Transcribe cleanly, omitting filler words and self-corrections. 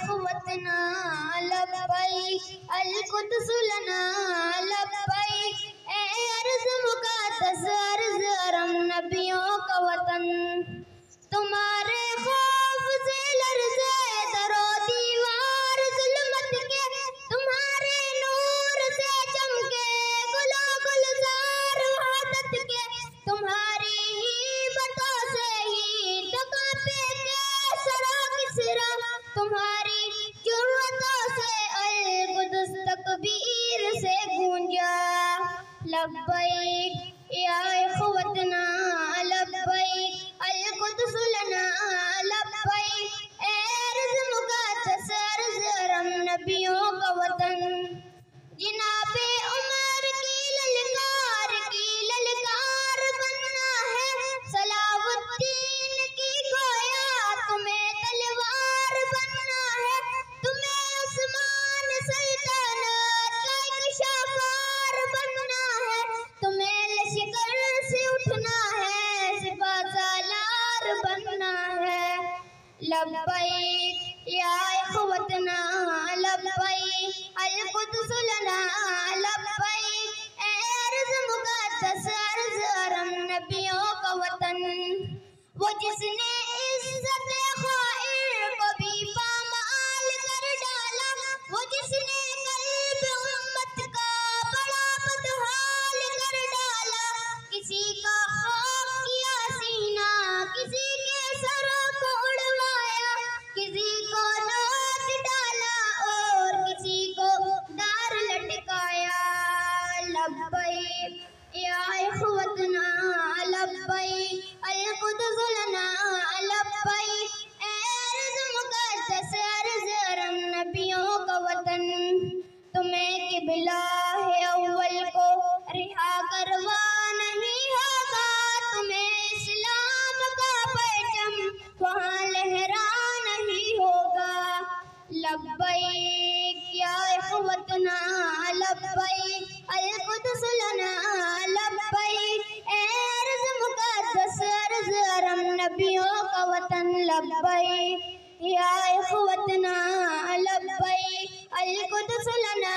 इख़्वतना लब्बैक Al-Quds लना लब्बैक। ए अर्ज़ मुक़द्दस अर्ज़ हरम नबियों का वतन, तुम्हारे खौफ से लर्ज़े दरो दीवार ज़ुल्मत के, तुम्हारे नूर से चमके गुलो गुलज़ार वहदत के, तुम्हारी ही बतों से ही तो कांपे कैसर और किस्रा, तुम्हारी जुर्रतों से अल-कुद्स तकबीर से गूंजा। लब्बैक या इख़्वतना लब्बैक अल-कुद्स लना लब्बैक। ए अर्ज़ मुक़द्दस अर्ज़ हरम नबियों का वतन, जिनाबे उमर की ललकार बनना है, सलावुद्दीन की गोया तुम्हें तलवार बनना है, तुम्हें उस्मान सल्तनत का एक शाहकार बनना है, तुम्हें लश्कर से उठना है, सिपह सालार बनना है। लब्बैक या इख़्वतना लब्बैक अल-कुद्स लना लब्बैक। ए अर्ज़ मुक़द्दस अर्ज़ हरम नबियों का वतन, वो जिसने इज़्ज़त ख़ाइर को भी पामाल कर डाला, वो जिसने क़ल्ब उम्मत का बड़ा बदहाल कर डाला, किसी का खाक किया सीना, किसी के सरों को उड़वाया, किसी को नोच डाला और किसी को दार लटकाया। लब्बैक या इख़्वतना लब्बैक अल-कुद्स लना लब्बैक। ए अर्ज़ मुक़द्दस अर्ज़ हरम नबियों का वतन, तुम्हें क़िबला है अव्वल को रिहा करवा नहीं होगा, तुम्हें इस्लाम का परचम वहाँ लहरा नहीं होगा। लब्बैक या इख़्वतना लब्बैक अल-कुद्स लना लब्बैक। ए अर्ज़ मुक़द्दस अर्ज़ हरम नबियों का वतन, लब्बैक या इख़्वतना लब्बैक अल-कुद्स लना